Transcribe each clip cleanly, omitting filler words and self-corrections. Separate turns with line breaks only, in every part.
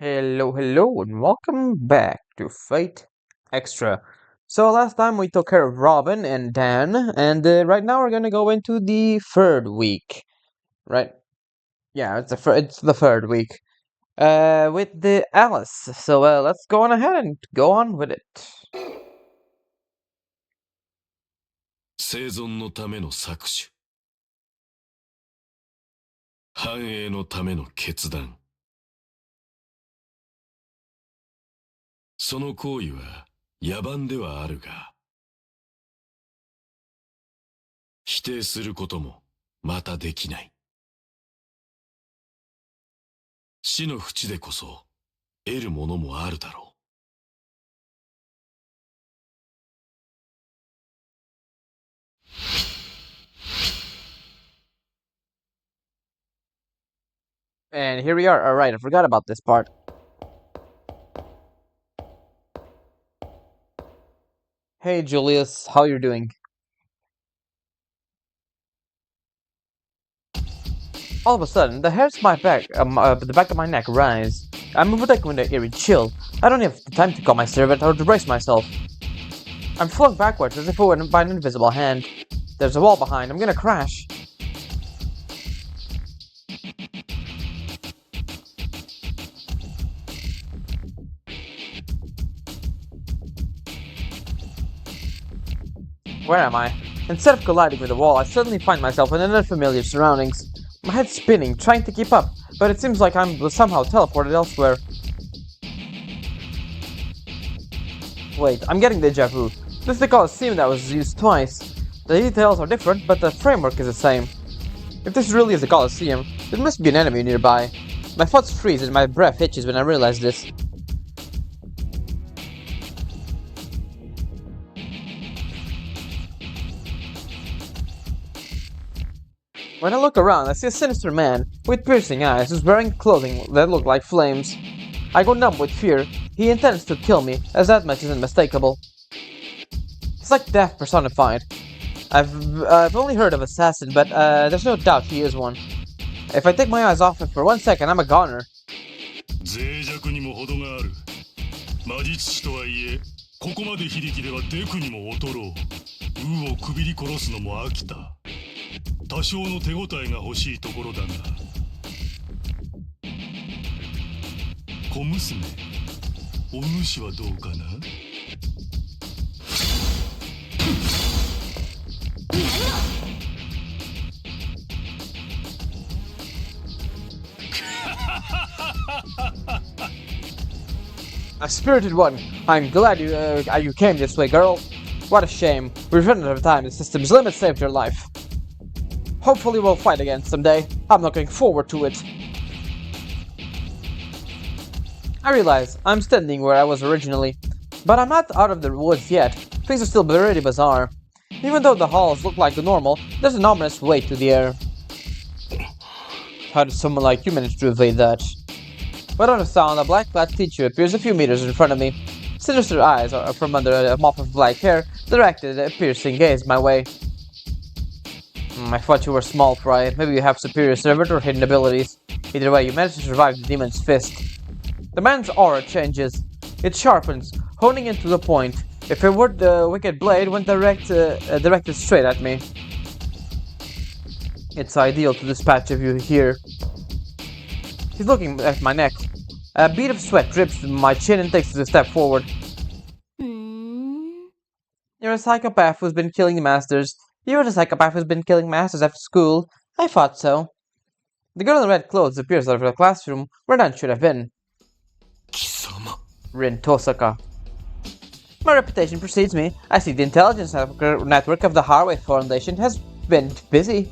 Hello, and welcome back to Fate Extra. So last time we took care of Robin and Dan, and right now we're gonna go into the third week, right? Yeah, it's the third week. With the Alice. So let's go on ahead and go on with it.
生存のための搾取、繁栄のための決断。その行為は野蛮ではあるが、否定することもまたできない。死の淵でこそ得るものもあるだろう。
And here we are. Alright, I forgot about this part. Hey Julius, how you doing? All of a sudden, the hairs on the back of my neck rise. I'm overtaken with an eerie chill. I don't have the time to call my servant or to brace myself. I'm flung backwards as if it were by an invisible hand. There's a wall behind. I'm gonna crash. Where am I? Instead of colliding with the wall, I suddenly find myself in unfamiliar surroundings. My head's spinning, trying to keep up, but it seems like I'm somehow teleported elsewhere. Wait, I'm getting deja vu. This is the Colosseum that was used twice. The details are different, but the framework is the same. If this really is a Colosseum, there must be an enemy nearby. My thoughts freeze and my breath hitches when I realize this. When I look around, I see a sinister man with piercing eyes who's wearing clothing that look like flames. I go numb with fear. He intends to kill me, as that much is unmistakable. It's like death personified. I've only heard of Assassin, but there's no doubt he is one. If I take my eyes off him for 1 second, I'm a goner.
脆弱にも程がある。魔術師とはいえ、ここまで非力ではデクにも劣ろう。ウーをくびり殺すのも飽きた。多少の手応えが欲しいところだが。小娘、お主はどうかな
A spirited one. I'm glad you came this way, girl. What a shame. We've run out of time. The system's limit saved your life. Hopefully we'll fight again someday. I'm looking forward to it. I realize I'm standing where I was originally, but I'm not out of the woods yet. Things are still pretty bizarre. Even though the halls look like the normal, there's an ominous weight to the air. How did someone like you manage to evade that? Without a sound, a black-clad teacher appears a few meters in front of me. Sinister eyes from under a mop of black hair directed a piercing gaze my way. I thought you were small fry. Maybe you have superior servant or hidden abilities. Either way, you managed to survive the demon's fist. The man's aura changes. It sharpens, honing into the point. If it were the wicked blade went directed straight at me. It's ideal to dispatch of you here. He's looking at my neck. A bead of sweat drips from my chin and takes a step forward. You're a psychopath who's been killing masters. You're the psychopath who's been killing masters after school. I thought so. The girl in red clothes appears out of the classroom where none should have been.
Kisama.
Rin Tosaka. My reputation precedes me. I see the intelligence network of the Harway Foundation has been busy.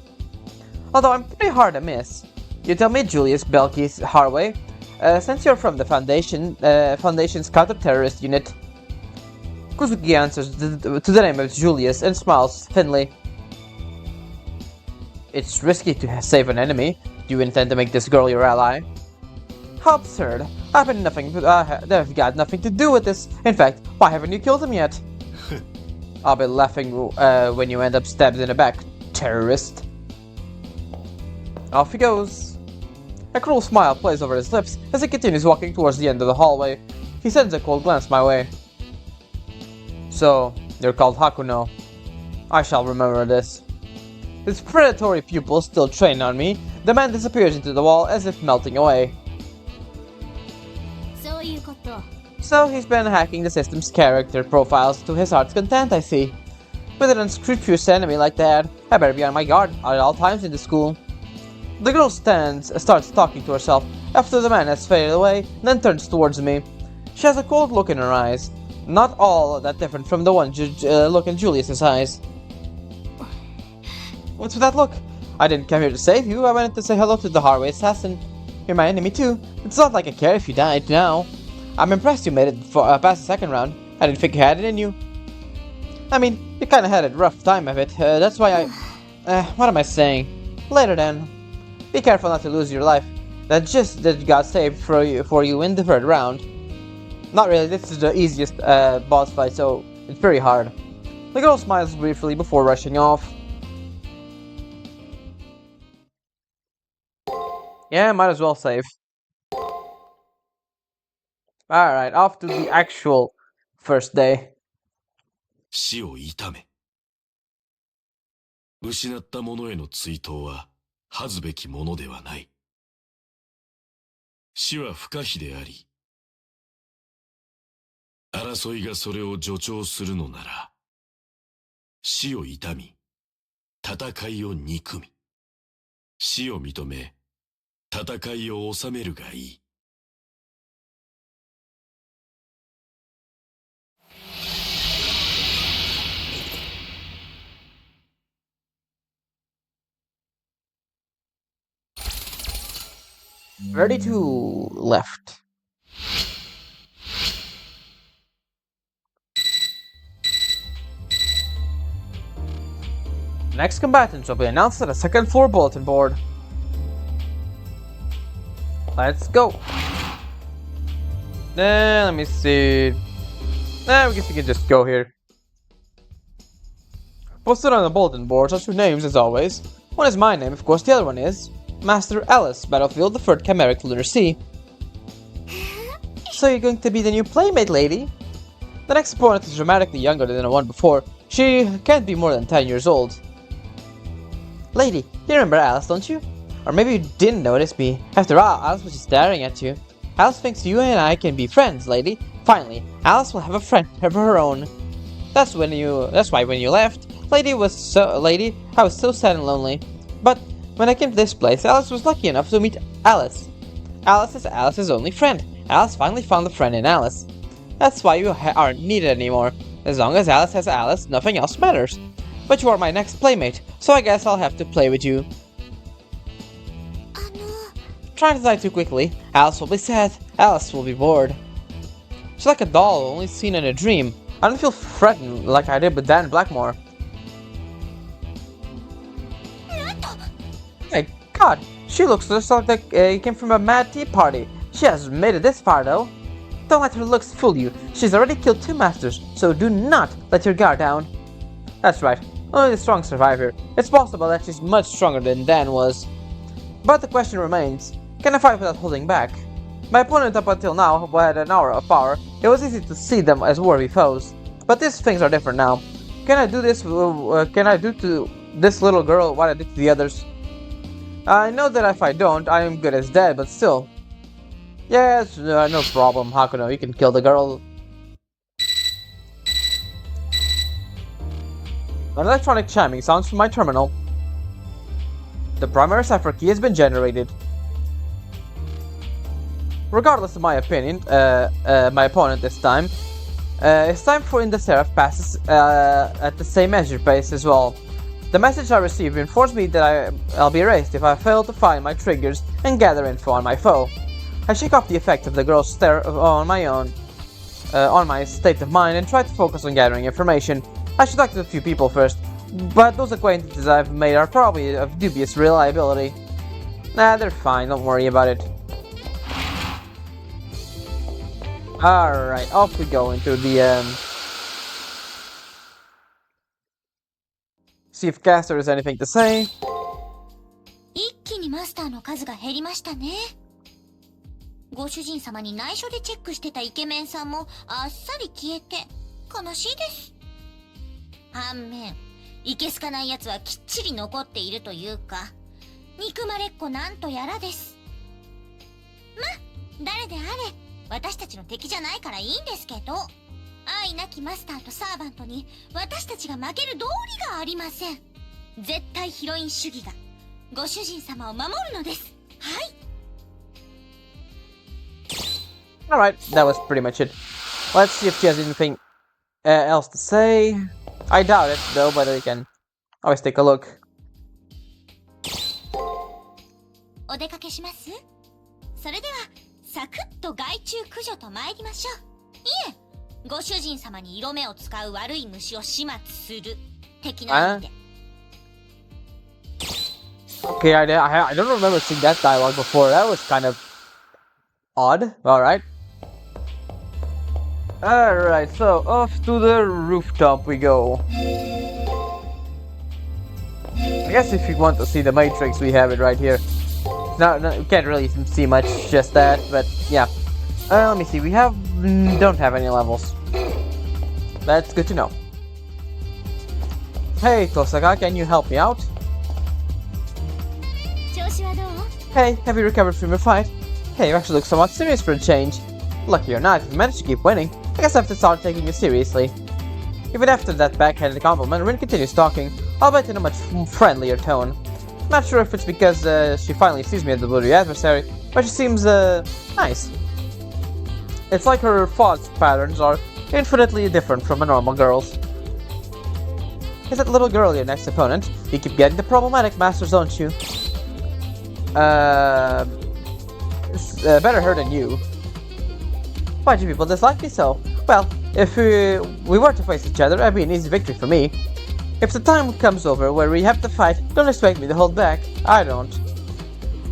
Although I'm pretty hard to miss. You tell me, Julius Belkis Harway, since you're from the Foundation's counter-terrorist unit. Kuzuki answers to the name of Julius and smiles thinly. It's risky to save an enemy. Do you intend to make this girl your ally? How absurd. I've got nothing to do with this. In fact, why haven't you killed him yet? I'll be laughing when you end up stabbed in the back, terrorist. Off he goes. A cruel smile plays over his lips as he continues walking towards the end of the hallway. He sends a cold glance my way. So, you're called Hakuno. I shall remember this. His predatory pupils still train on me. The man disappears into the wall as if melting away. So he's been hacking the system's character profiles to his heart's content, I see. With an unscrupulous enemy like that, I better be on my guard at all times in the school. The girl starts talking to herself after the man has faded away, then turns towards me. She has a cold look in her eyes, not all that different from the one look in Julius's eyes. What's with that look? I didn't come here to save you, I went to say hello to the Harway assassin. You're my enemy too. It's not like I care if you died now. I'm impressed you made it past the second round. I didn't think you had it in you. I mean, you kinda had a rough time of it, that's why what am I saying? Later then. Be careful not to lose your life. That you got saved for you in the third round. Not really, this is the easiest boss fight, so it's pretty hard. The girl smiles briefly before rushing off. Yeah, might as well save. Alright, off to the actual first day.
死を悼め。失った者への追悼は恥ずべきものではない。死は不可避であり、争いがそれを助長するのなら、死を悼み、戦いを憎み、死を認め、戦いを収めるがいい。
Ready to left. Next combatants will be announced at a second floor bulletin board. Let's go. Let me see. I guess we can just go here. Posted on the bulletin boards are two names as always. One is my name, of course, the other one is Master Alice, Battlefield, the 3rd Chimeric Lunar Sea. So you're going to be the new playmate, lady? The next opponent is dramatically younger than the one before. She can't be more than 10 years old. Lady, you remember Alice, don't you? Or maybe you didn't notice me. After all, Alice was just staring at you. Alice thinks you and I can be friends, lady. Finally, Alice will have a friend of her own. That's why when you left, I was so sad and lonely. But when I came to this place, Alice was lucky enough to meet Alice. Alice is Alice's only friend. Alice finally found a friend in Alice. That's why you aren't needed anymore. As long as Alice has Alice, nothing else matters. But you are my next playmate, so I guess I'll have to play with you. Trying to die too quickly, Alice will be sad, Alice will be bored. She's like a doll only seen in a dream. I don't feel threatened like I did with Dan Blackmore. My god, she looks just like came from a mad tea party. She hasn't made it this far though. Don't let her looks fool you. She's already killed 2 masters, so do not let your guard down. That's right, only the strong survive here. It's possible that she's much stronger than Dan was. But the question remains, can I fight without holding back? My opponent up until now had an aura of power. It was easy to see them as worthy foes. But these things are different now. Can I do to this little girl what I did to the others? I know that if I don't, I am good as dead, but still. Yes, no problem, Hakuno, you can kill the girl. An electronic chiming sounds from my terminal. The primary cipher key has been generated. Regardless of my opinion, my opponent this time, it's time for Indeseraph passes at the same measure pace as well. The message I received informs me that I'll be erased if I fail to find my triggers and gather info on my foe. I shake off the effect of the girl's stare on my state of mind and try to focus on gathering information. I should talk to a few people first, but those acquaintances I've made are probably of dubious reliability. Nah, they're fine, don't worry about it. Alright, off we go into the see if Caster has anything to say.
ターの数が減りましたね。ご主人様に内緒でチェックしてたイケメンさんもあっさり消えて悲しいです。反面、いけすかない奴はきっちり残っているというか、憎まれっ子なんとやらです。ま、誰であれ、私たちの敵じゃないからいいんですけど、愛なきマスターとサーバントに私たちが負ける道理がありません。絶対ヒロイン主義がご主人様を守るのです。はい。
Alright, that was pretty much it. Let's see if she has anything else to say. I doubt it, though, but we can always take a look.
お出かけします？それでは、サクッと害虫駆除と参りましょう。いえ、ご主人様に色目を使う悪い虫を始末する的な意味で。
Okay, I don't remember seeing that dialogue before. That was kind of odd. Alright. Alright, so off to the rooftop we go. I guess if you want to see the Matrix, we have it right here. No, you can't really see much, just that, but yeah. Let me see, we don't have any levels. That's good to know. Hey, Kosaka, can you help me out? Hey, have you recovered from your fight? Hey, you actually look somewhat serious for a change. Lucky or not, if you managed to keep winning, I guess I have to start taking you seriously. Even after that backhanded compliment, Rin continues talking, albeit in a much friendlier tone. Not sure if it's because she finally sees me as the bloody adversary, but she seems nice. It's like her thought patterns are infinitely different from a normal girl's. Is that little girl your next opponent? You keep getting the problematic masters, don't you? Better her than you. Why do people dislike me so? Well, if we were to face each other, it'd be an easy victory for me. If the time comes over where we have to fight, don't expect me to hold back. I don't.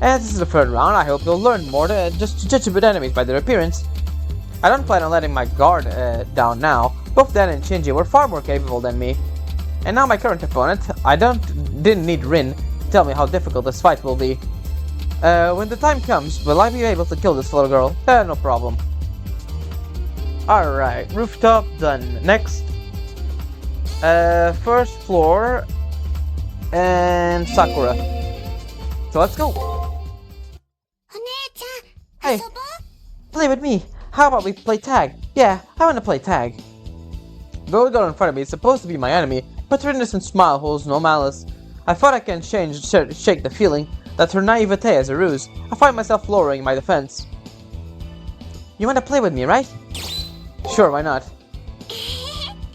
As this is the third round, I hope you'll learn more to just judge about enemies by their appearance. I don't plan on letting my guard down now. Both Dan and Shinji were far more capable than me. And now my current opponent, didn't need Rin to tell me how difficult this fight will be. When the time comes, will I be able to kill this little girl? No problem. Alright, rooftop done. Next. First floor. And Sakura. So let's go. Hey, play with me. How about we play tag? Yeah, I wanna play tag. The little girl in front of me is supposed to be my enemy, but her innocent smile holds no malice. I thought I can shake the feeling that her naivete is a ruse. I find myself lowering my defense. You wanna play with me, right? Sure, why not?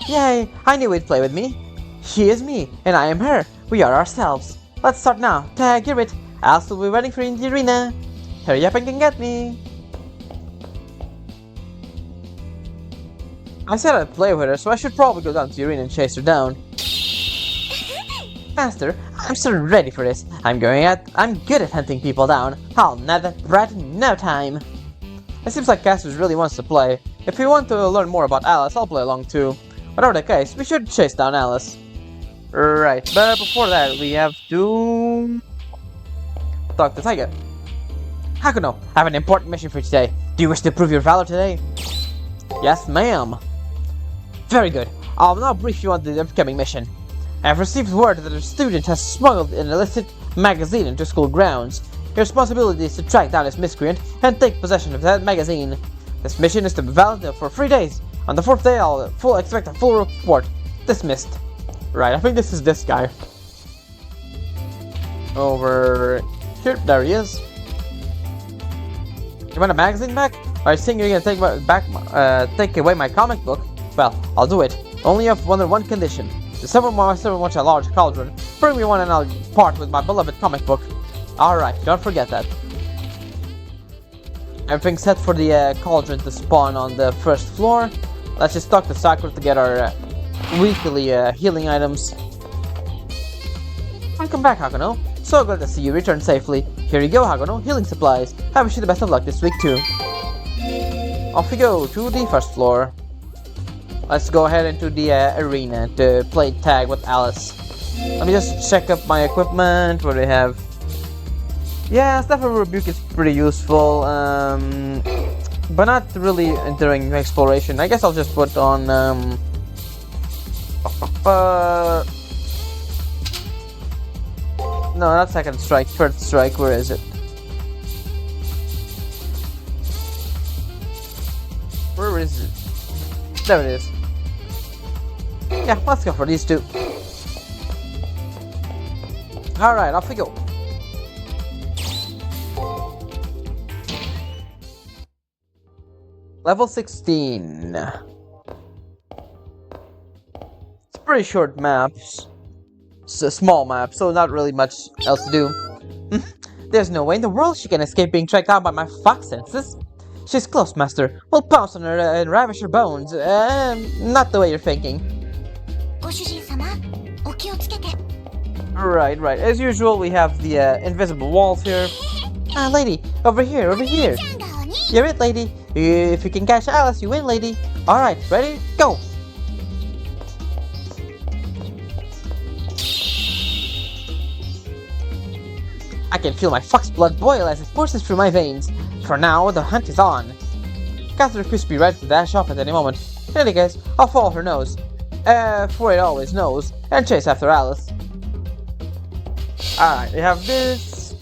Yay, I knew he'd play with me. She is me, and I am her. We are ourselves. Let's start now. Tag, you're it. I'll still be waiting for you in the arena. Hurry up and can get me. I said I'd play with her, so I should probably go down to the arena and chase her down. Master, I'm so ready for this. I'm good at hunting people down. I'll nab that brat in no time. It seems like Cassius really wants to play. If you want to learn more about Alice, I'll play along too. Whatever the case, we should chase down Alice. Right, but before that, we have to talk to Taiga. Hakuno, I have an important mission for you today. Do you wish to prove your valor today? Yes, ma'am. Very good. I'll now brief you on the upcoming mission. I have received word that a student has smuggled an illicit magazine into school grounds. Your responsibility is to track down this miscreant and take possession of that magazine. This mission is to be valid for 3 days. On the 4th day, I'll expect a full report. Dismissed. Right, I think this is this guy. Over here, there he is. You want a magazine back? Are you saying you're gonna take away my comic book? Well, I'll do it. Only under one condition. If someone wants a large cauldron, bring me one and I'll part with my beloved comic book. Alright, don't forget that. Everything's set for the cauldron to spawn on the first floor. Let's just talk to Sakura to get our weekly healing items. Welcome back, Hakuno. So glad to see you return safely. Here you go, Hakuno. Healing supplies. I wish you the best of luck this week too. Off we go to the first floor. Let's go ahead into the arena to play tag with Alice. Let me just check up my equipment. What do we have? Yeah, stuff of rebuke is pretty useful, but not really during exploration. I guess I'll just put on no, not second strike, third strike. Where is it? Where is it? There it is. Yeah, let's go for these two. Alright, off we go. Level 16. It's pretty short maps. It's a small map, so not really much else to do. There's no way in the world she can escape being tracked down by my fox senses. She's close, Master. We'll pounce on her and ravish her bones. Not the way you're thinking. Right. As usual, we have the invisible walls here. Ah, lady, over here. You're it, lady. If you can catch Alice, you win, lady. Alright, ready? Go! I can feel my fox blood boil as it courses through my veins. For now, the hunt is on. Gather Crispy ready to dash off at any moment. In any case, I'll follow her nose. For it always knows, and chase after Alice. Alright, we have this.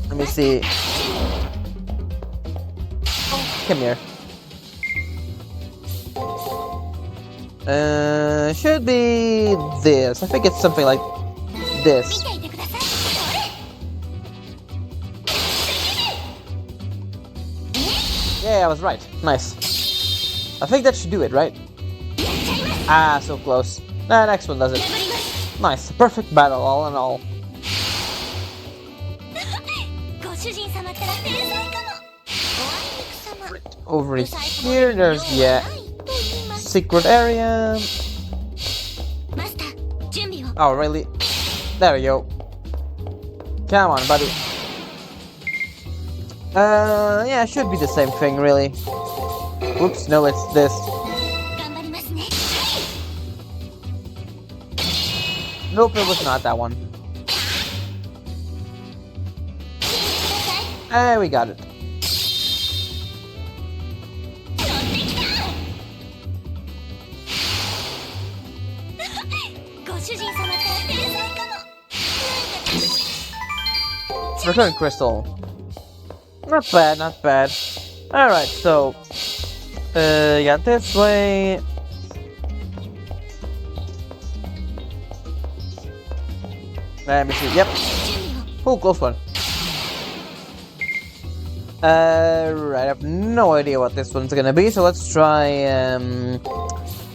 Let me see. Come here. Should be this. I think it's something like this. Yeah, I was right. Nice. I think that should do it, right? Ah, so close. Nah, next one does it. Nice. Perfect battle, all in all. Over here, there's the secret area. Oh, really? There we go. Come on, buddy. Yeah, it should be the same thing, really. Oops, no, it's this. Nope, it was not that one. We got it. Return crystal. Not bad, not bad. Alright, so yeah, this way. Let me see. Yep. Oh, close one. Right, I have no idea what this one's gonna be, so let's try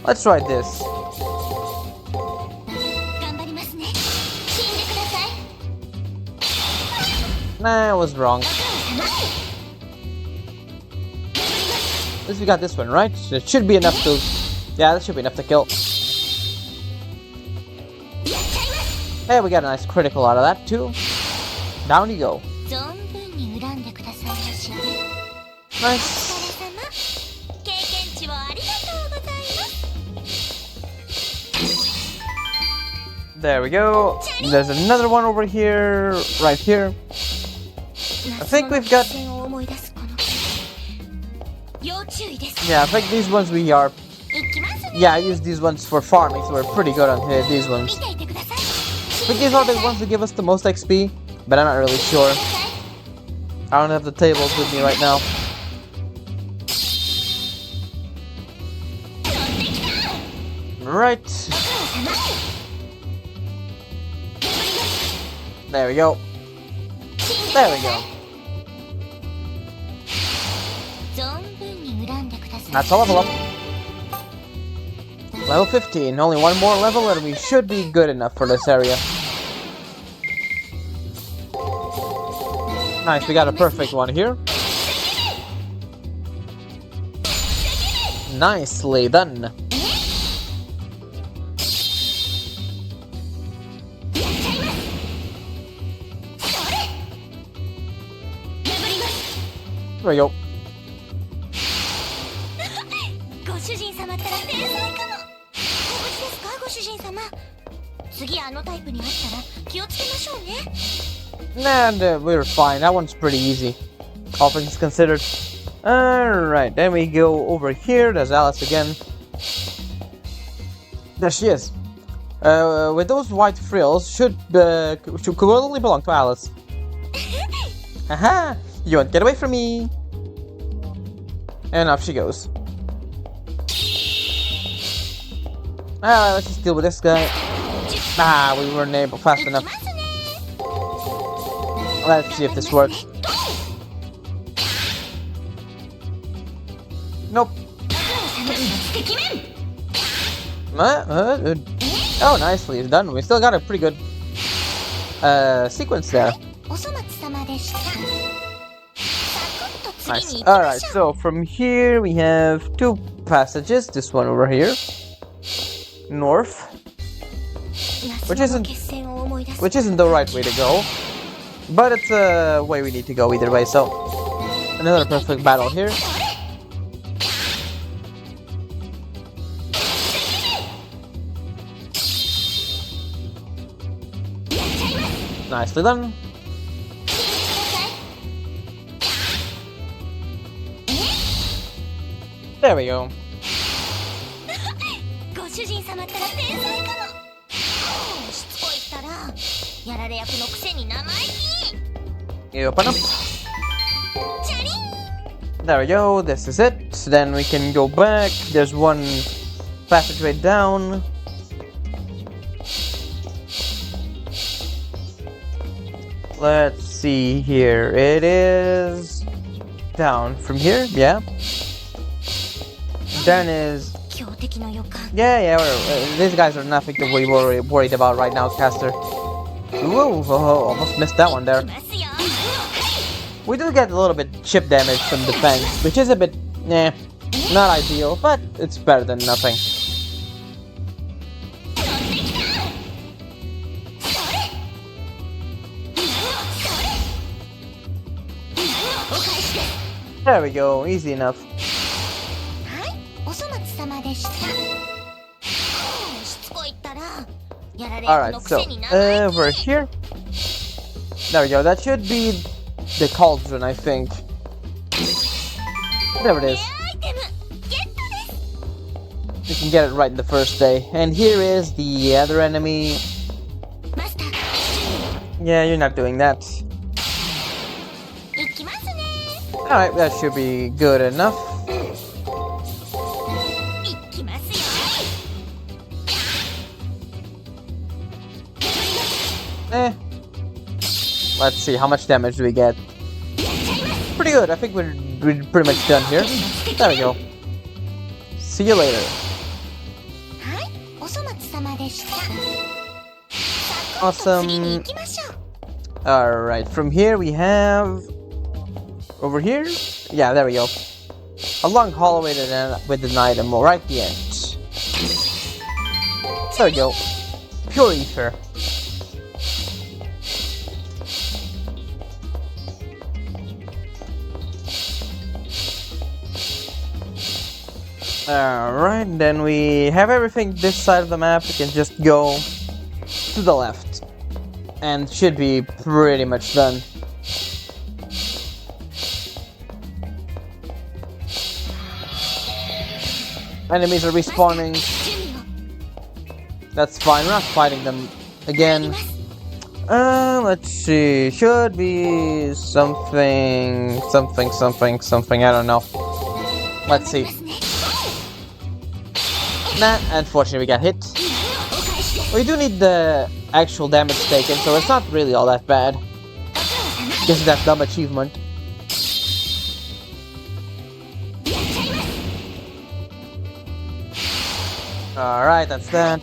this. Nah, I was wrong. At least we got this one, right? It should be enough to... Yeah, that should be enough to kill. Hey, we got a nice critical out of that, too. Down you go. Nice. There we go. There's another one over here, right here. I think we've got... Yeah, I think these ones we are... Yeah, I use these ones for farming, so we're pretty good on these ones. I think these are the ones that give us the most XP, but I'm not really sure. I don't have the tables with me right now. Right. There we go. There we go. That's a level up. Level 15. Only one more level and we should be good enough for this area. Nice, we got a perfect one here. Nicely done. There we go.
次あのタイプに会ったら気をつけましょうね。
And we're fine. That one's pretty easy, all things considered. Alright, then we go over here. There's Alice again. There she is. With those white frills, should only belong to Alice. Haha! You won't get away from me! And off she goes. Alright, let's just deal with this guy. Ah, we weren't able fast enough. Let's see if this works. Nope. Oh, nicely done. We still got a pretty good sequence there. Nice. Alright, so from here we have two passages. This one over here. North. Which isn't the right way to go. But it's a way we need to go either way, so another perfect battle here. Nicely done. There we go. You open up. There we go, this is it. Then we can go back. There's one passageway down. Let's see here. It is down from here, yeah. Then is... Yeah, these guys are nothing to be worried about right now, Caster. Whoa, almost missed that one there. We do get a little bit chip damage from defense, which is a bit, not ideal, but it's better than nothing. There we go, easy enough. Alright, so, over here. There we go, that should be the cauldron, I think. There it is. You can get it right in the first day. And here is the other enemy. Yeah, you're not doing that. Alright, that should be good enough. Let's see, how much damage do we get? Pretty good, I think we're pretty much done here. There we go. See you later. Awesome. Alright, from here we have... Over here? Yeah, there we go. A long hallway with an item right at the end. There we go. Pure ether. Alright, then we have everything this side of the map. We can just go to the left. And should be pretty much done. Enemies are respawning. That's fine, we're not fighting them again. Let's see. Should be something, I don't know. Let's see. Nah, unfortunately we got hit. We do need the actual damage taken, so it's not really all that bad. This is that dumb achievement. Alright, that's that.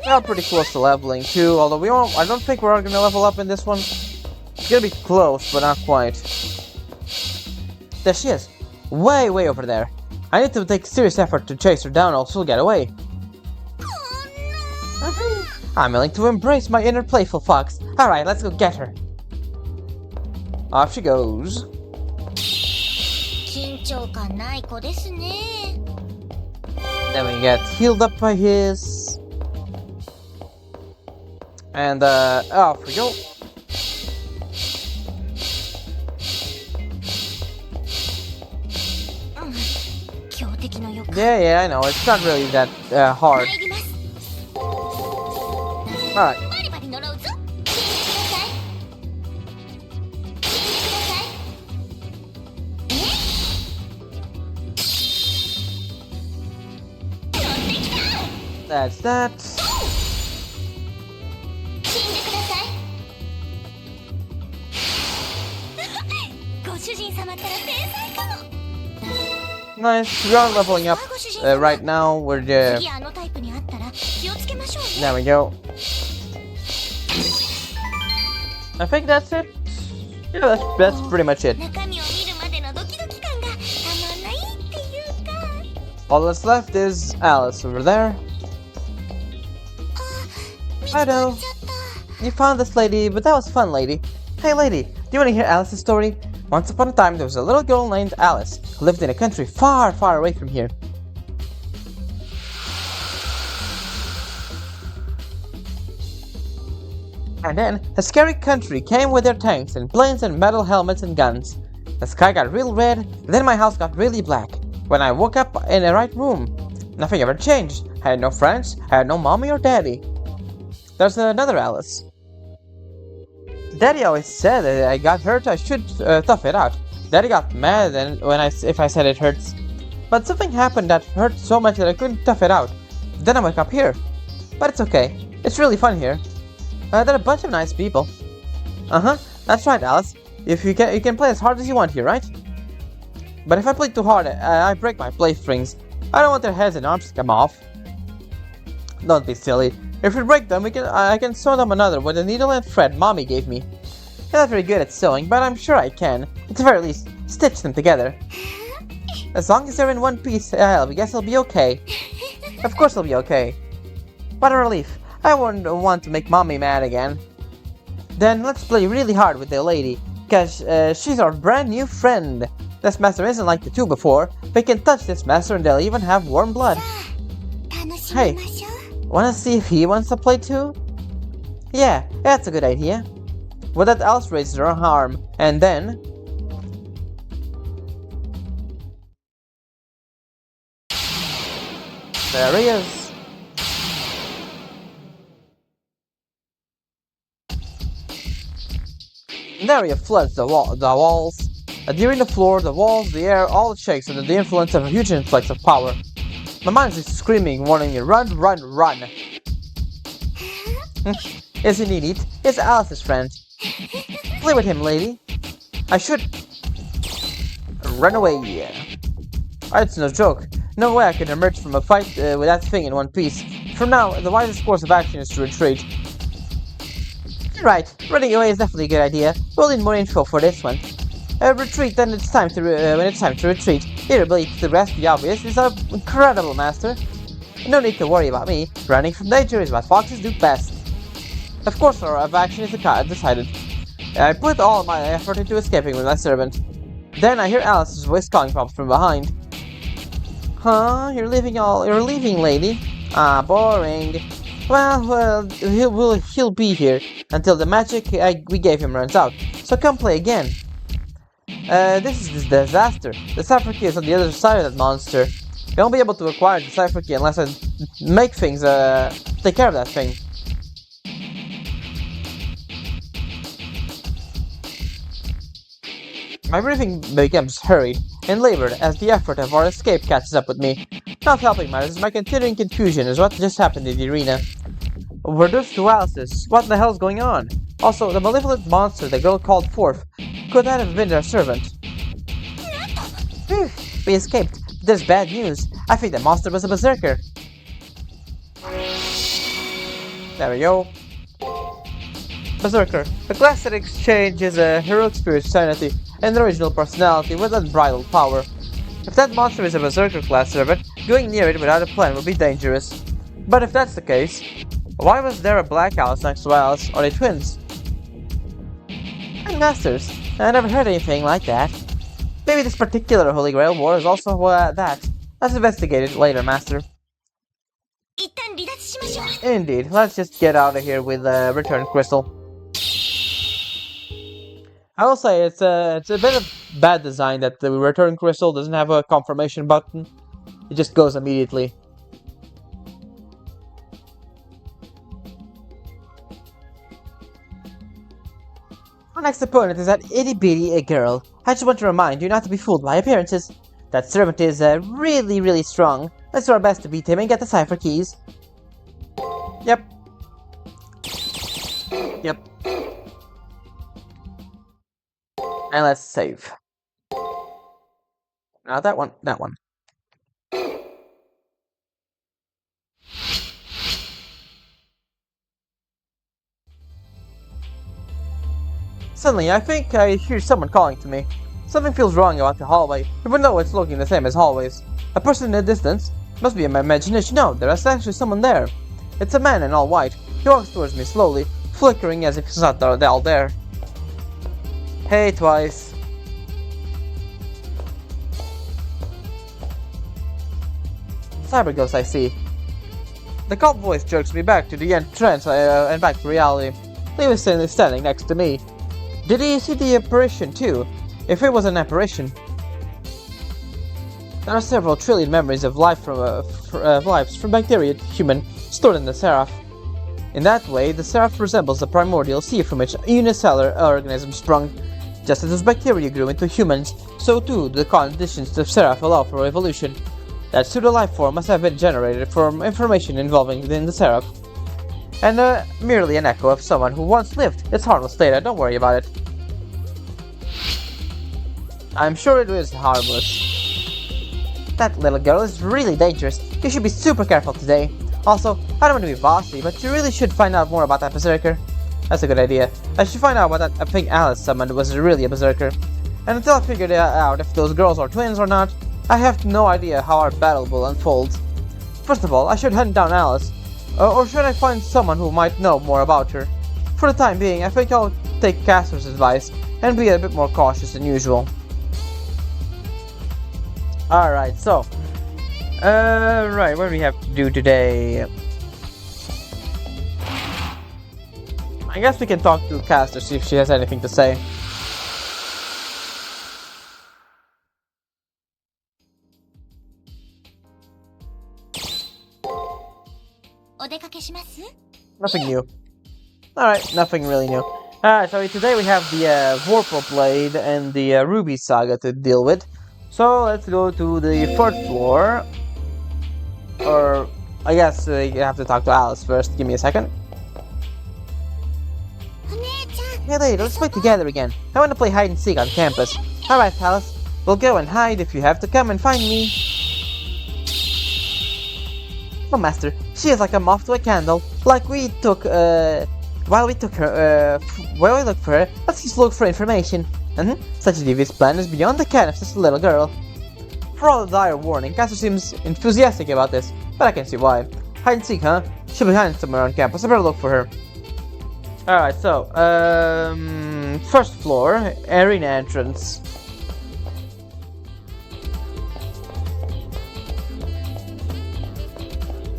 We are pretty close to leveling too, although I don't think we're gonna level up in this one. It's gonna be close, but not quite. There she is. Way over there. I need to take serious effort to chase her down or she'll get away. I'm willing to embrace my inner playful fox. Alright, let's go get her. Off she goes. Then we get healed up by his. And, off we go. Yeah, I know. It's not really that hard. Alright. That's that. Nice. We are leveling up right now. We're there we go. I think that's it. Yeah, that's pretty much it. All that's left is Alice over there. Hello. You found this lady, but that was fun, lady. Hey, lady, do you want to hear Alice's story? Once upon a time, there was a little girl named Alice who lived in a country far, far away from here. And then, a scary country came with their tanks and planes and metal helmets and guns. The sky got real red, and then my house got really black. When I woke up in the right room, nothing ever changed. I had no friends, I had no mommy or daddy. There's another Alice. Daddy always said that I got hurt, I should tough it out. Daddy got mad if I said it hurts. But something happened that hurt so much that I couldn't tough it out. Then I woke up here. But it's okay. It's really fun here. There are a bunch of nice people. That's right, Alice. If you can play as hard as you want here, right? But if I play too hard, I break my play strings. I don't want their heads and arms to come off. Don't be silly. If we break them, I can sew them another with a needle and thread Mommy gave me. I'm not very good at sewing, but I'm sure I can. At the very least, stitch them together. As long as they're in one piece, I guess I'll be okay. Of course I'll be okay. What a relief. I wouldn't want to make Mommy mad again. Then let's play really hard with the lady, cause she's our brand new friend. This master isn't like the two before. We can touch this master and they'll even have warm blood. Hey, wanna see if he wants to play too? Yeah, that's a good idea. With that, Alice raises her arm, and then... there he is. An area floods the walls. Adhering the floor, the walls, the air, all shakes under the influence of a huge influx of power. My mind is screaming, warning me, run, run, run. Isn't he neat? It's Alice's friend. Play with him, lady. I should... run away. It's no joke. No way I can emerge from a fight with that thing in one piece. From now, the wisest course of action is to retreat. Right, running away is definitely a good idea. We'll need more info for this one. Retreat when it's time to retreat. Your ability to grasp the obvious is incredible, Master. No need to worry about me. Running from danger is what foxes do best. Of course, our action is decided. I put all my effort into escaping with my servant. Then I hear Alice's voice calling from behind. Huh? You're leaving, lady? Ah, boring. Well, he'll be here until the magic we gave him runs out. So come play again. This is the disaster. The Cypher Key is on the other side of that monster. I won't be able to acquire the Cypher Key unless I make things, take care of that thing. My breathing becomes hurried and labored as the effort of our escape catches up with me. Not helping matters, my continuing confusion is what just happened in the arena. We're just two Alices. What the hell's going on? Also, the malevolent monster the girl called forth, could that have been their servant? We escaped, but there's bad news. I think the monster was a berserker. There we go. Berserker. The class that exchanges a heroic spirit sanity and original personality with unbridled power. If that monster is a berserker class servant, going near it without a plan would be dangerous. But if that's the case, why was there a black Alice next to Alice? Are they twins? And masters, I never heard anything like that. Maybe this particular Holy Grail War is also that. Let's investigate it later, Master. Indeed. Let's just get out of here with Return Crystal. I will say it's a bit of bad design that the Return Crystal doesn't have a confirmation button. It just goes immediately. Our next opponent is that itty bitty girl. I just want to remind you not to be fooled by appearances. That servant is really strong. Let's do our best to beat him and get the cipher keys. Yep. Yep. And let's save. Not that one, that one. Suddenly, I think I hear someone calling to me. Something feels wrong about the hallway, even though it's looking the same as hallways. A person in the distance? Must be in my imagination. No, there is actually someone there. It's a man in all white. He walks towards me slowly, flickering as if he's not all there. Hey, Twice. Cyber ghost, I see. The cop voice jerks me back to the entrance and back to reality. He was standing next to me. Did he see the apparition too? If it was an apparition. There are several trillion memories of lives from bacteria to human stored in the Seraph. In that way, the Seraph resembles the primordial sea from which unicellular organisms sprung. Just as those bacteria grew into humans, so too the conditions the Seraph allow for evolution. That pseudo-life form must have been generated from information involving the Seraph. And merely an echo of someone who once lived. It's harmless data, don't worry about it. I'm sure it is harmless. That little girl is really dangerous. You should be super careful today. Also, I don't want to be bossy, but you really should find out more about that berserker. That's a good idea. I should find out what that thing Alice summoned was really a berserker. And until I figure out if those girls are twins or not, I have no idea how our battle will unfold. First of all, I should hunt down Alice. Or should I find someone who might know more about her? For the time being, I think I'll take Castor's advice and be a bit more cautious than usual. Alright, so... right, what do we have to do today? I guess we can talk to Castor, see if she has anything to say. Nothing new. Alright, nothing really new. Alright, so today we have the Vorpal Blade and the Ruby Saga to deal with. So let's go to the 3rd floor. Or, I guess you have to talk to Alice first. Give me a second. Hey lady, let's play together again. I want to play hide and seek on campus. Alright, Alice. We'll go and hide if you have to come and find me. Oh, Master, she is like a moth to a candle. Like we took, while we look for her, let's just look for information. Such a devious plan is beyond the ken of such a little girl. For all the dire warning, Castor seems enthusiastic about this, but I can see why. Hide and seek, huh? She'll be hiding somewhere on campus, I better look for her. Alright, so, 1st floor, arena entrance.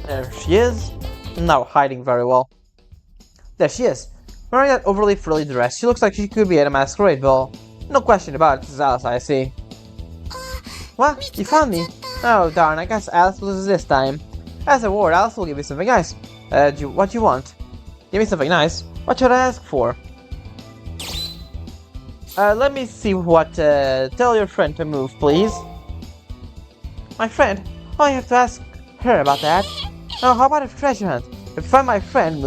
There she is. Now hiding very well. There she is. Wearing that overly frilly dress, she looks like she could be at a masquerade ball. No question about it, this is Alice, I see. What? You found me? Oh darn, I guess Alice loses this time. As a reward, Alice will give you something nice. What you want? Give me something nice. What should I ask for? Let me see what, tell your friend to move, please. My friend? Oh, I have to ask her about that. Oh, how about a treasure hunt? If you want my friend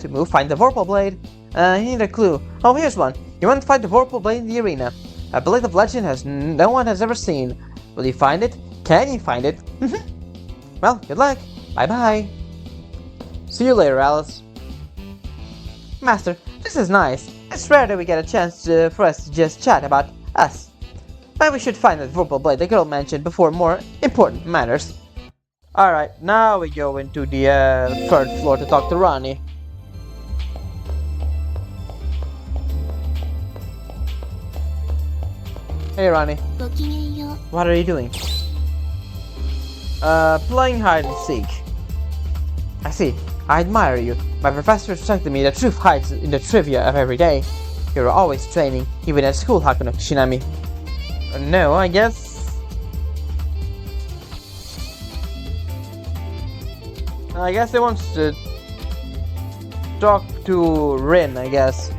to move, find the Vorpal Blade. You need a clue. Oh, here's one. You want to find the Vorpal Blade in the arena. A blade of legend no one has ever seen. Will you find it? Can you find it? Well, good luck. Bye-bye. See you later, Alice. Master, this is nice. It's rare that we get a chance for us to just chat about us. But we should find that Vorpal Blade the girl mentioned before more important matters. Alright, now we go into the 3rd floor to talk to Ronnie. Hey Ronnie. What are you doing? Playing hide and seek. See, I admire you. My professor instructed me the truth hides in the trivia of every day. You're always training, even at school, Hakuno Kishinami. No, I guess... he wants to talk to Rin, I guess.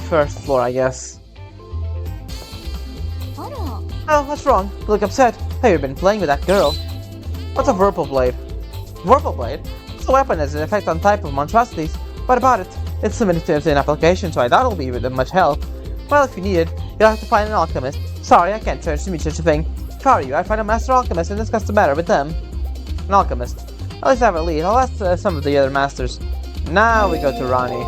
First floor, I guess.
あら、
Oh, what's wrong? You look upset. Have you been playing with that girl? What's a Vorpal Blade? Vorpal Blade? It's a weapon that has an effect on type of monstrosities. What about it? It's limited in application, so I doubt it'll be of much help. Well, if you need it, you'll have to find an alchemist. Sorry, I can't transmute such a thing. If I were you, I'd find a master alchemist and discuss the matter with them. An alchemist. At least I have a lead. I'll ask some of the other masters. Now we go to Ronnie.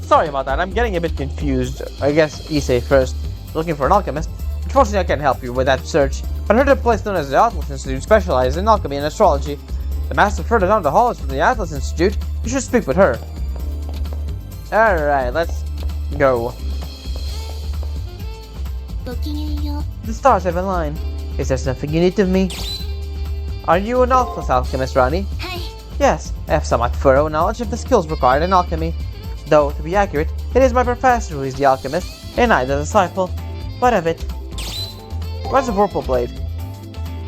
Sorry about that, I'm getting a bit confused. I guess Issei first. Looking for an alchemist. Unfortunately, I can't help you with that search. But I heard of a place known as the Atlas Institute specializes in alchemy and astrology. The master further down the hall is from the Atlas Institute. You should speak with her. Alright, let's go.
ごきげんよう。
The stars have aligned. Is there something you need of me? Are you an Atlas alchemist, Ronnie?
はい。
Yes, I have somewhat thorough knowledge of the skills required in alchemy. Though, to be accurate, it is my professor who is the alchemist, and I the disciple. What of it? What's a Vorpal Blade?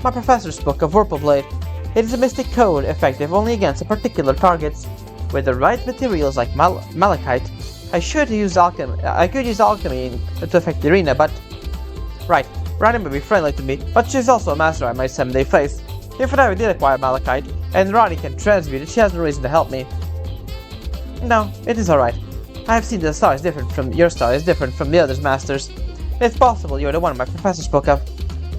My professor spoke of Vorpal Blade. It is a mystic code effective only against particular targets. With the right materials like malachite, I could use alchemy to affect Irina, but... Right, Ronnie may be friendly to me, but she's also a master I might someday face. If I ever did acquire malachite, and Ronnie can transmute it, she has no reason to help me. No, it is alright. I have seen that the star is different from your star is different from the others' masters. It's possible you're the one my professor spoke of.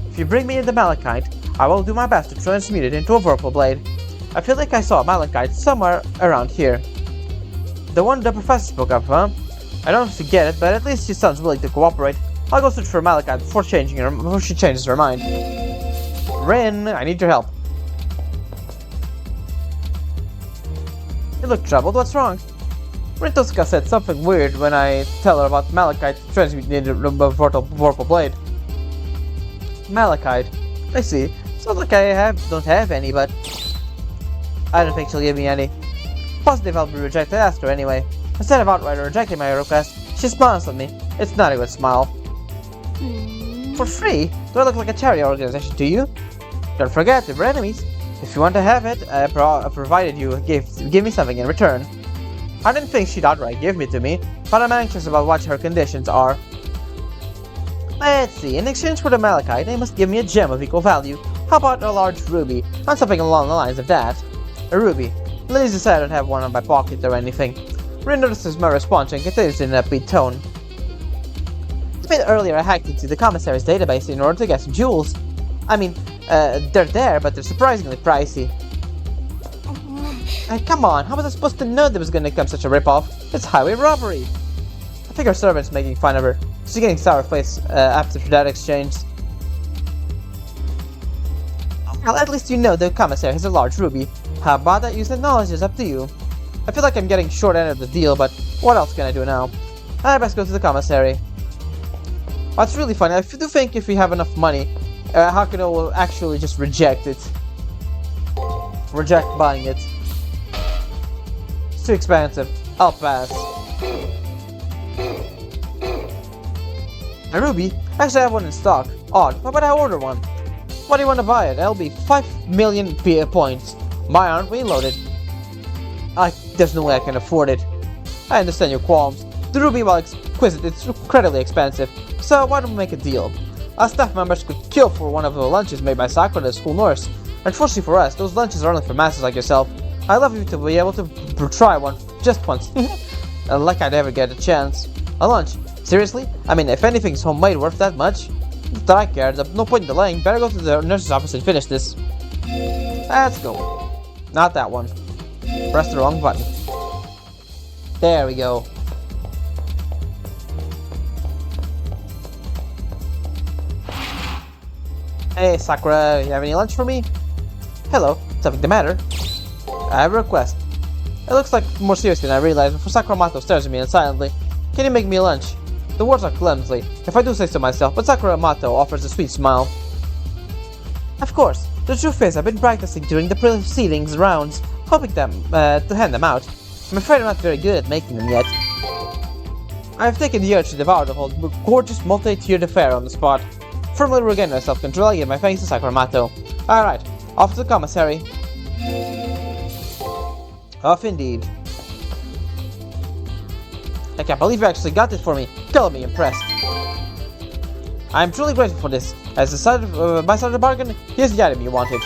If you bring me the malachite, I will do my best to transmute it into a Vorpal Blade. I feel like I saw malachite somewhere around here. The one the professor spoke of, huh? I don't know if you get it, but at least she sounds willing to cooperate. I'll go search for malachite before she changes her mind. Rin, I need your help. You look troubled, what's wrong? Rintoska said something weird when I tell her about malachite transmuting into a Vorpal Blade. Malachite. I see. Sounds like I don't have any, but... I don't think she'll give me any. Positive I'll be rejected, ask her anyway. Instead of outright rejecting my request, she smiles at me. It's not a good smile. For free? Do I look like a charity organization to you? Don't forget, we're enemies. If you want to have it, provided you give me something in return. I didn't think she'd outright give me to me, but I'm anxious about what her conditions are. Let's see, in exchange for the malachite, they must give me a gem of equal value. How about a large ruby, or something along the lines of that? A ruby. Lily's decided I don't have one in my pocket or anything. Rin notices my response and continues in an upbeat tone. It's been earlier I hacked into the commissary's database in order to get some jewels. I mean, they're there, but they're surprisingly pricey. Come on, how was I supposed to know there was gonna come such a ripoff? It's highway robbery! I think her servant's making fun of her. She's getting sour face after that exchange. Well, at least you know the commissary has a large ruby. How about that? Use that knowledge, is up to you. I feel like I'm getting short end of the deal, but what else can I do now? I best go to the commissary. What's really funny, I do think if we have enough money, Hakuno will actually just reject it. Reject buying it. It's too expensive. I'll pass. A ruby? Actually, I have one in stock. Odd. How about I order one? What do you want to buy it? That'll be 5 million points. Mine aren't reloaded. There's no way I can afford it. I understand your qualms. The ruby, while exquisite, it's incredibly expensive. So why don't we make a deal? Our staff members could kill for one of the lunches made by Sakura, the school nurse. Unfortunately for us, those lunches are only for masters like yourself. I'd love you to be able to try one, just once. Like I'd ever get a chance. A lunch? Seriously? I mean, if anything's homemade worth that much, not that I care, there's no point in delaying. Better go to the nurse's office and finish this. Let's go. Not that one. Press the wrong button. There we go. Hey Sakura, you have any lunch for me? Hello, something the matter? I have a request. It looks like more serious than I realized, before Sakura Mato stares at me silently. Can you make me lunch? The words are clumsy, if I do say so myself, but Sakura Mato offers a sweet smile. Of course, the truth is I've been practicing during the proceedings rounds, hoping to hand them out. I'm afraid I'm not very good at making them yet. I've taken the urge to devour the whole gorgeous multi-tiered affair on the spot. Firmly regain my self-control, I give my thanks to Sakuramato. Alright, off to the commissary. Off indeed. I can't believe you actually got this for me. Color me impressed. I am truly grateful for this. As my side of the bargain, here's the item you wanted.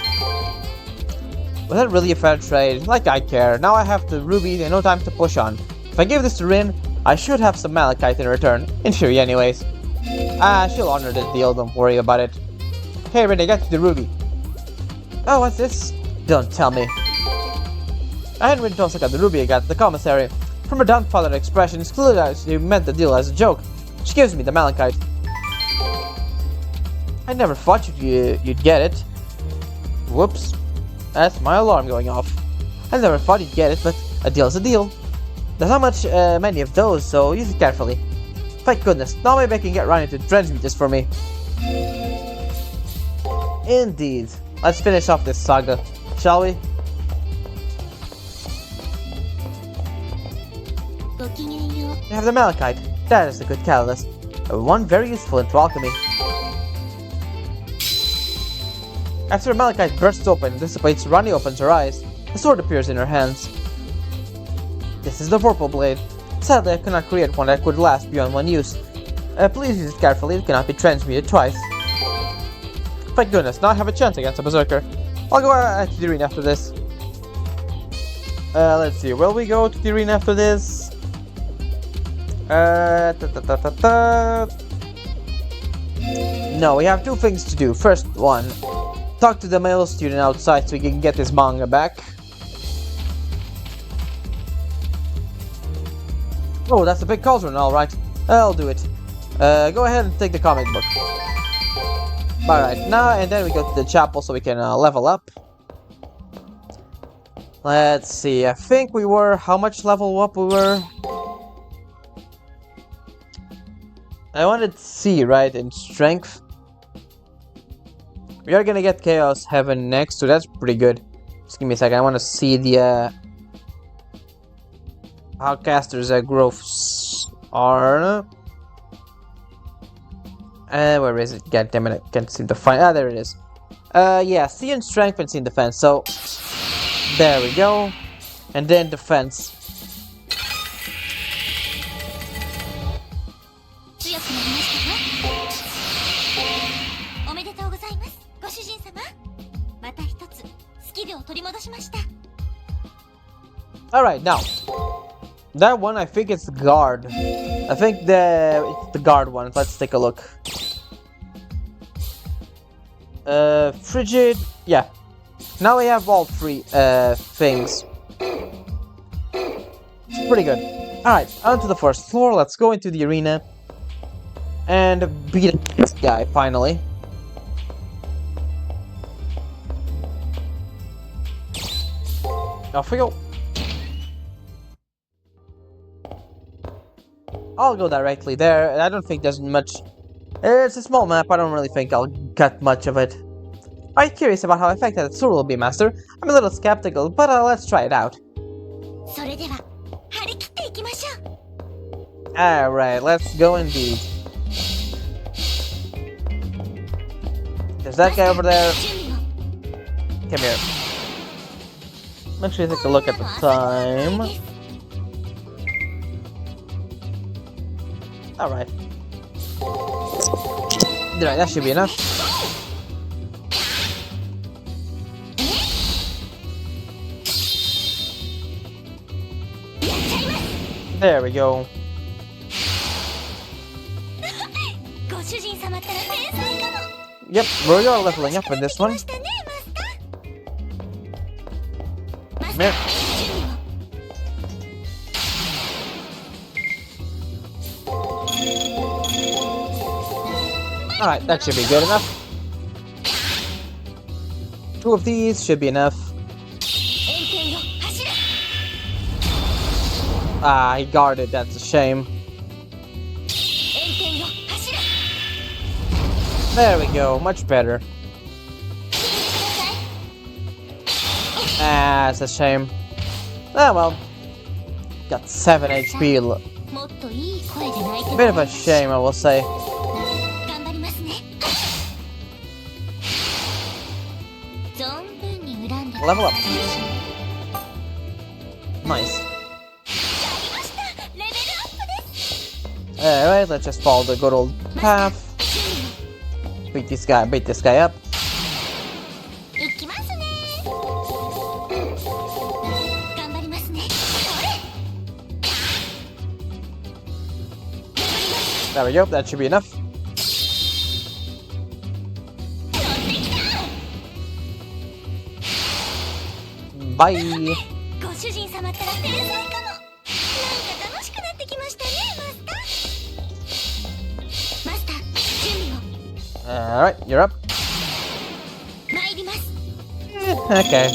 Was that really a fair trade? Like I care. Now I have the ruby and no time to push on. If I give this to Rin, I should have some malachite in return. In theory anyways. She'll honor this deal, don't worry about it. Hey Rin, I got you the ruby. Oh, what's this? Don't tell me. I hadn't really told Saka the ruby I got at the commissary. From her dumbfounded expression, it's clear that she meant the deal as a joke. She gives me the malachite. I never thought you'd get it. Whoops. That's my alarm going off. I never thought you'd get it, but a deal's a deal. There's not much many of those, so use it carefully. Thank goodness, now maybe I can get Rani to transmute this for me. Indeed. Let's finish off this saga, shall we? You have the malachite. That is a good catalyst. One very useful into alchemy. After the malachite bursts open and dissipates, Rani opens her eyes. A sword appears in her hands. This is the Vorpal blade. Sadly, I cannot create one that could last beyond one use. Please use it carefully, it cannot be transmuted twice. Thank goodness, now I have a chance against a berserker. I'll go to the arena after this. Let's see, will we go to the arena after this? No, we have two things to do. First one, talk to the male student outside so we can get his manga back. Oh, that's a big cauldron, alright. I'll do it. Go ahead and take the comic book. Alright, now and then we go to the chapel so we can level up. Let's see, I think we were... How much level up we were? I wanted C, right? In strength. We are gonna get Chaos Heaven next, so that's pretty good. Just give me a second, I want to see the... how casters' growths are. Where is it? God damn it, I can't seem to find. Ah, there it is. Yeah, C in strength and C in defense. So, there we go. And then defense. Alright, now. That one, I think it's guard. I think it's the guard one. Let's take a look. Frigid. Yeah. Now we have all three things. It's pretty good. Alright, on to the first floor. Let's go into the arena. And beat this guy, finally. Off we go. I'll go directly there. I don't think there's much... It's a small map. I don't really think I'll cut much of it. Are you curious about how effective the sword will be, Master? I'm a little skeptical, but let's try it out. Alright, let's go indeed. There's that guy over there. Come here. Make sure you take a look at the time. Alright. Right, that should be enough. There we go. Yep, we are leveling up in this one. Come here. Alright, that should be good enough. 2 of these should be enough. Ah, he guarded, that's a shame. There we go, much better. Ah, it's a shame. Ah, well. Got 7 HP.
もっといい声で泣いても
Bit
ら
of a
いましょう
shame, I will say.
頑張りますね存分に恨んで
Level up.
や
Nice.
りましたレベルアップです
Alright, let's just follow the good old path. Beat this guy up.
いきますね頑張りますねそれ
There we go, that should be enough.
乗ってきた
Bye.
ご主人様ったら天才かもなんか楽しくなってきましたねマスター準備を
Alright, you're up.
参ります
Okay.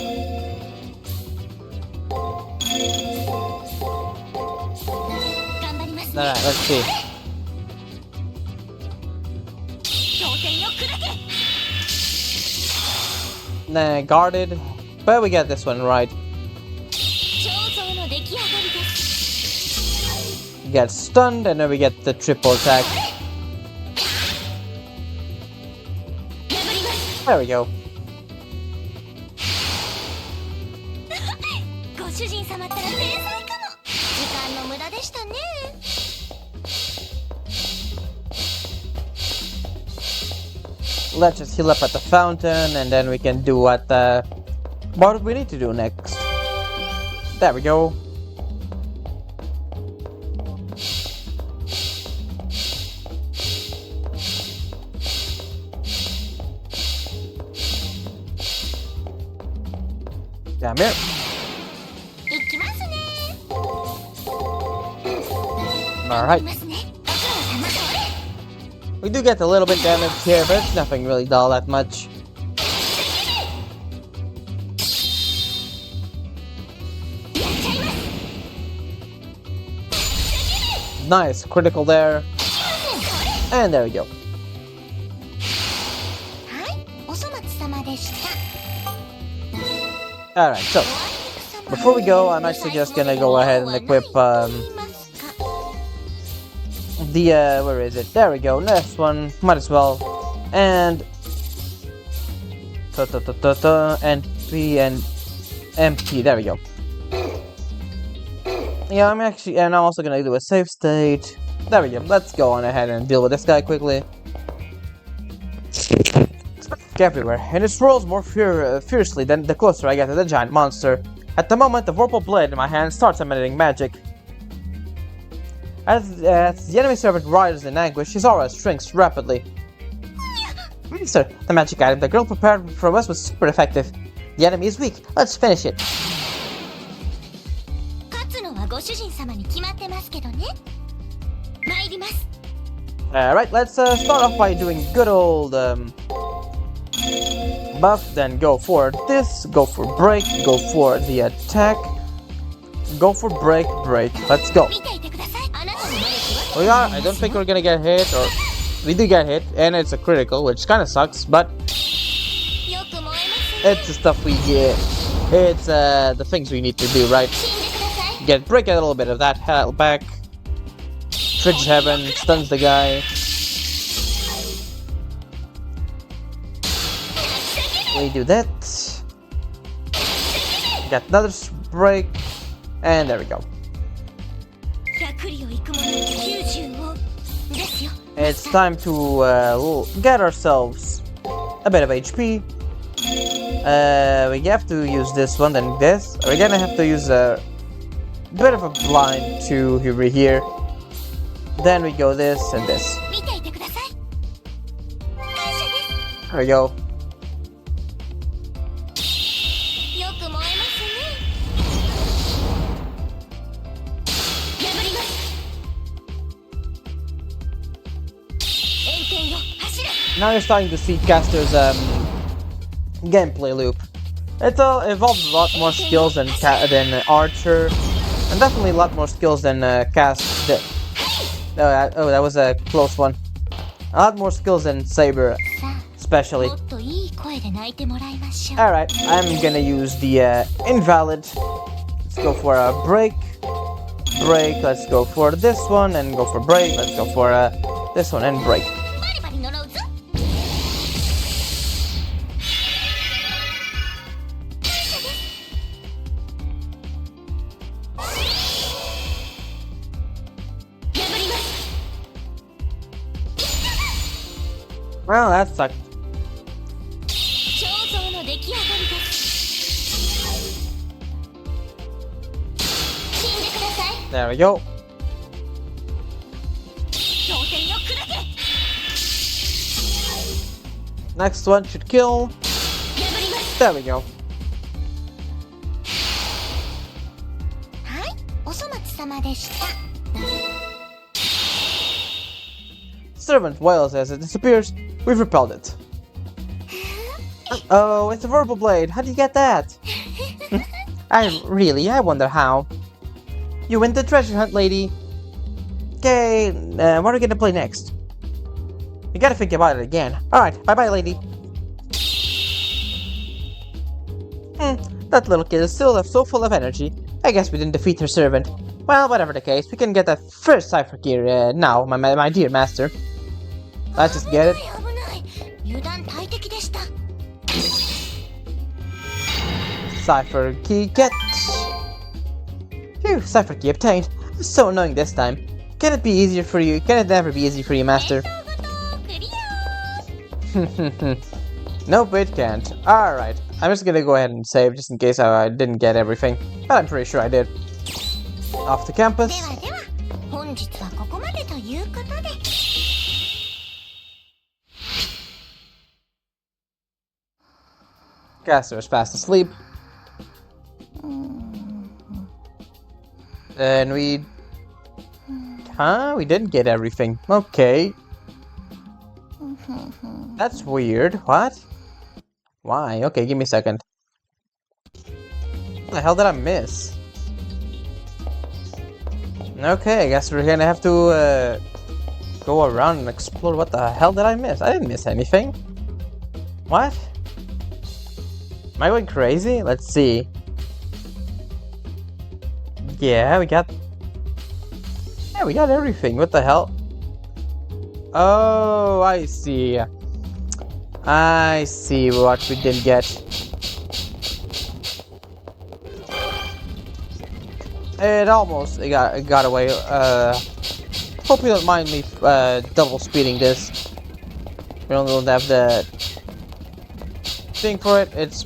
頑張りますね
Alright, let's see.
当選よ砕け
Nah, guarded. But we get this one right.
彫像の出来上がりです
We get stunned, and then we get the triple attack.
破ります
There we go.
ご主人様ったら天才かも時間の無駄でしたね
Let's just heal up at the fountain, and then we can do what do we need to do next? There we go. Damn it.
いきますね
Alright.
いますねご苦労様それ
We do get a little bit damage here, but it's nothing really all that much. Nice, critical there. And there we go.
はいお粗末様でした
Alright, so before we go, I'm actually just gonna go ahead and equip the where is it? There we go. Next one, might as well. And and P and empty. There we go. Yeah, I'm also gonna do a save state. There we go. Let's go on ahead and deal with this guy quickly. Everywhere, and it swirls more fiercely than the closer I get to the giant monster. At the moment, the Vorpal blade in my hand starts emitting magic. As the enemy servant writhes in anguish, his aura shrinks rapidly. Sir, the magic item the girl prepared for us was super effective. The enemy is weak. Let's finish it.
勝つのはご主人様に決まってますけどね参ります
Alright, let's start off by doing good old buff, then go for this, go for break, go for the attack, go for break, break. Let's go.
見ていてくださいあなたの魔力は
I don't think we're gonna get hit, or we do get hit, and it's a critical, which kind of sucks, but
よく燃えますね
it's the stuff we get. It's the things we need to do, right?
死んでください
Break a little bit of that hell back. Frigid Heaven stuns the guy. We do that. Got another break, and there we go.
100里を行くもの90をですよ
It's time to get ourselves a bit of HP. We have to use this one, then this. We're gonna have to use a bit of a blind to over here. Then we go this and this.
見ていてください感謝です
There we go.
よく燃えますね破ります炎天よ走れ
Now you're starting to see Caster's gameplay loop. It involves a lot more skills than Archer, and definitely a lot more skills than Cast. That was a close one. A lot more skills than Saber, especially.
もっといい声で泣いてもらいましょう。
Alright, I'm gonna use the invalid. Let's go for a break. Break, let's go for this one and go for break. Let's go for this one and break.
バリバリ呪うぞ。破ります。
Well, that sucked.
彫像の出来上がりです。死んでください。
There we go.
挑戦よ砕け。
Next one should kill.
破ります。
There we go.
はい、お粗末様でした。
Servant wails as it disappears. We've repelled it. Oh, it's a verbal blade. How do you get that? I wonder how. You win the treasure hunt, lady. Okay, what are we gonna play next? We gotta think about it again. Alright, bye-bye, lady. That little kid is still so full of energy. I guess we didn't defeat her servant. Well, whatever the case, we can get that first cipher key now, my dear master. Let's just get it.
危ない危ない。油断大敵でした。
Cipher key get. Phew, cipher key obtained. It's so annoying this time. Can it be easier for you? Can it never be easy for you, master?
クリア。
Nope, it can't. Alright, I'm just gonna go ahead and save just in case I didn't get everything. But I'm pretty sure I did. Off the
で
campus.
はでは、本日はここまでということで。
Caster is fast asleep. And we... Huh? We didn't get everything. Okay. That's weird. What? Why? Okay, give me a second. What the hell did I miss? Okay, I guess we're gonna have to go around and explore. What the hell did I miss? I didn't miss anything. What? Am I going crazy? Let's see. Yeah, we got everything. What the hell? Oh, I see. I see what we didn't get. It almost got away. Hope you don't mind me double speeding this. We don't have the thing for it. It's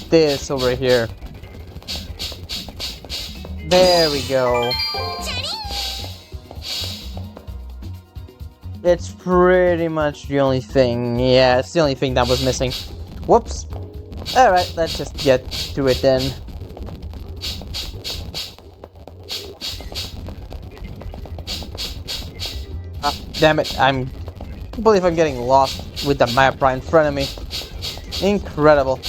this over here. There we go. It's pretty much the only thing. Yeah, it's the only thing that was missing. Whoops. Alright, let's just get to it then. Ah, damn it. I believe I'm getting lost with the map right in front of me. Incredible.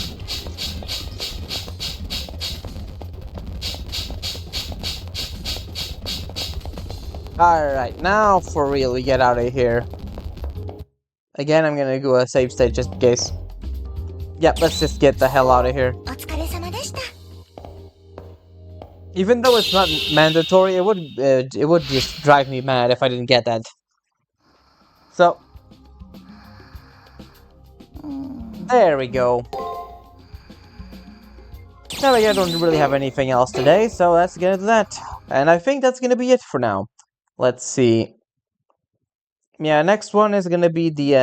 Alright, now for real, we get out of here. Again, I'm gonna go a save state just in case. Yep, let's just get the hell out of here.
お疲れ様でした。
Even though it's not mandatory, it would just drive me mad if I didn't get that. So, there we go. Now I don't really have anything else today, so let's get into that. And I think that's gonna be it for now. Let's see. Yeah, next one is gonna be the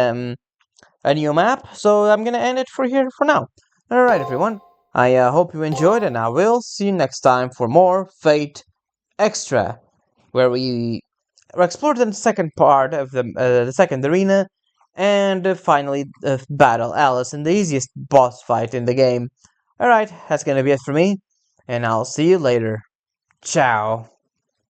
a new map, so I'm gonna end it for here for now. Alright everyone, I hope you enjoyed, and I will see you next time for more Fate Extra, where we explored the second part of the second arena, and finally battle Alice in the easiest boss fight in the game. Alright, that's gonna be it for me, and I'll see you later. Ciao.